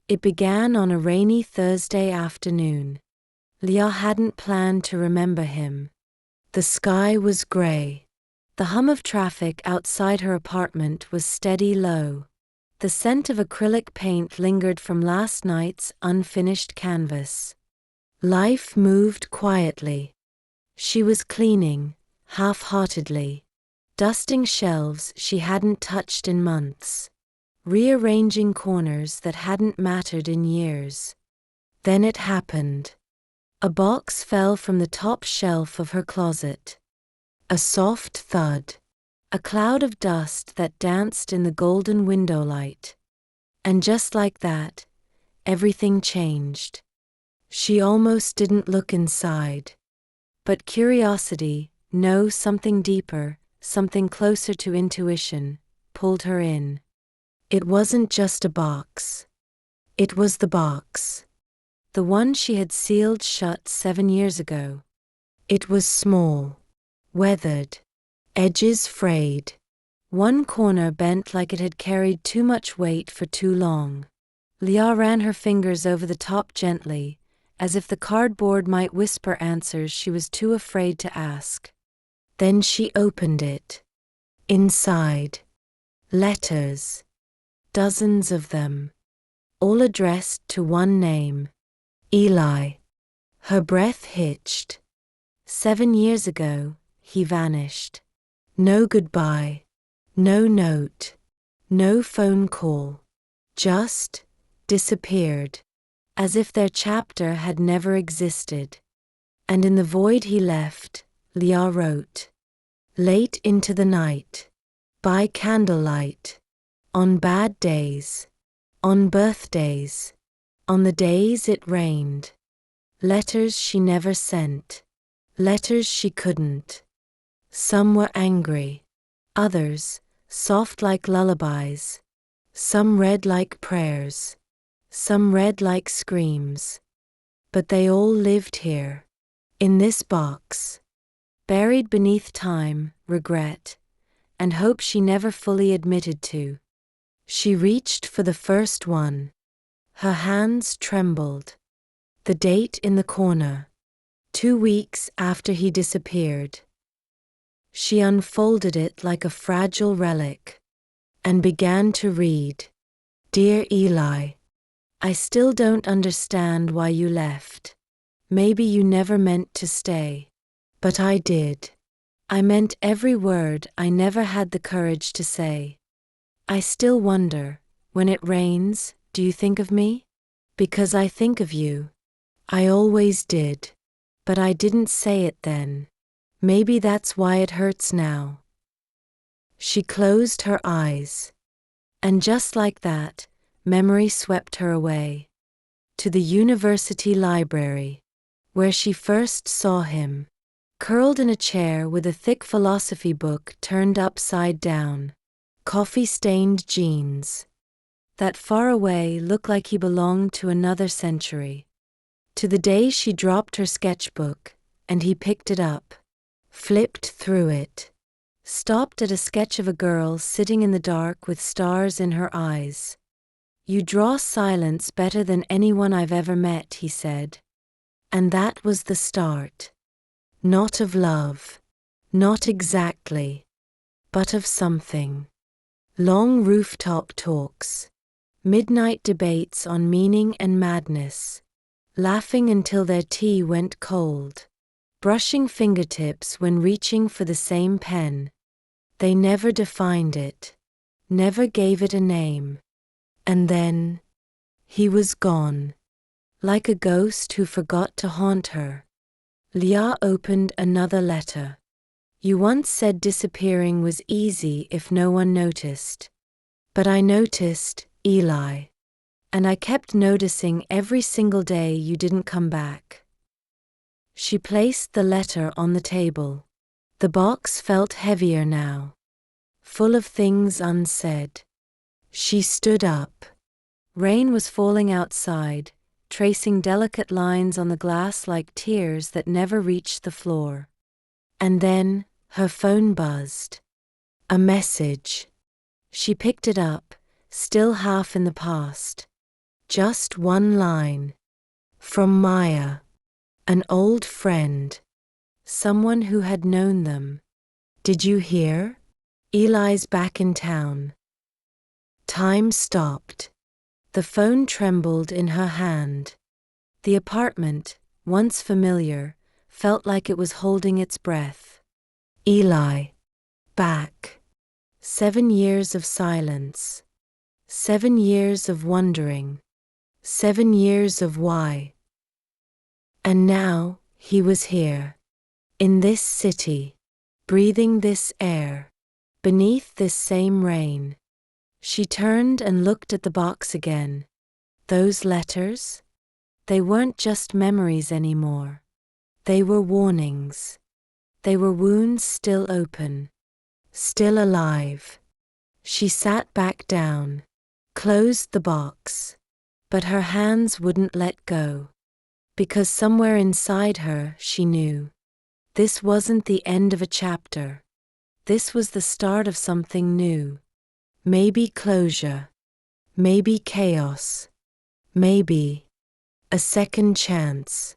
It began on a rainy Thursday afternoon. Leah hadn't planned to remember him. The sky was grey. The hum of traffic outside her apartment was steady low. The scent of acrylic paint lingered from last night's unfinished canvas. Life moved quietly. She was cleaning, half-heartedly, dusting shelves she hadn't touched in months, rearranging corners that hadn't mattered in years. Then it happened. A box fell from the top shelf of her closet. A soft thud. A cloud of dust that danced in the golden window light. And just like that, everything changed. She almost didn't look inside. But curiosity, no, something deeper, something closer to intuition, pulled her in. It wasn't just a box. It was the box. The one she had sealed shut 7 years ago. It was small, weathered, edges frayed, one corner bent like it had carried too much weight for too long. Leah ran her fingers over the top gently, as if the cardboard might whisper answers she was too afraid to ask. Then she opened it. Inside, letters. Dozens of them. All addressed to one name. Eli. Her breath hitched. 7 years ago, he vanished. No goodbye. No note. No phone call. Just disappeared. As if their chapter had never existed. And in the void he left, Leah wrote. Late into the night. By candlelight. On bad days. On birthdays. On the days it rained. Letters she never sent. Letters she couldn't. Some were angry. Others, soft like lullabies. Some read like prayers. Some read like screams. But they all lived here. In this box. Buried beneath time, regret, and hope she never fully admitted to. She reached for the first one. Her hands trembled. The date in the corner. 2 weeks after he disappeared. She unfolded it like a fragile relic. And began to read. Dear Eli. I still don't understand why you left. Maybe you never meant to stay. But I did. I meant every word I never had the courage to say. I still wonder, when it rains, do you think of me? Because I think of you. I always did. But I didn't say it then. Maybe that's why it hurts now. She closed her eyes. And just like that, memory swept her away. To the university library, where she first saw him. Curled in a chair with a thick philosophy book turned upside down. Coffee-stained jeans. That far away looked like he belonged to another century. To the day she dropped her sketchbook, and he picked it up. Flipped through it. Stopped at a sketch of a girl sitting in the dark with stars in her eyes. You draw silence better than anyone I've ever met, he said. And that was the start. Not of love. Not exactly. But of something. Long rooftop talks. Midnight debates on meaning and madness. Laughing until their tea went cold. Brushing fingertips when reaching for the same pen. They never defined it. Never gave it a name. And then, he was gone. Like a ghost who forgot to haunt her. Leah opened another letter. You once said disappearing was easy if no one noticed. But I noticed, Eli. And I kept noticing every single day you didn't come back. She placed the letter on the table. The box felt heavier now. Full of things unsaid. She stood up. Rain was falling outside, tracing delicate lines on the glass like tears that never reached the floor. And then, her phone buzzed. A message. She picked it up, still half in the past. Just one line. From Maya. An old friend. Someone who had known them. Did you hear? Eli's back in town. Time stopped. The phone trembled in her hand. The apartment, once familiar, felt like it was holding its breath. Eli. Back. 7 years of silence. 7 years of wondering. 7 years of why. And now, he was here. In this city. Breathing this air. Beneath this same rain. She turned and looked at the box again. Those letters? They weren't just memories anymore. They were warnings. They were wounds still open. Still alive. She sat back down. Closed the box. But her hands wouldn't let go. Because somewhere inside her, she knew. This wasn't the end of a chapter. This was the start of something new. Maybe closure. Maybe chaos. Maybe a second chance.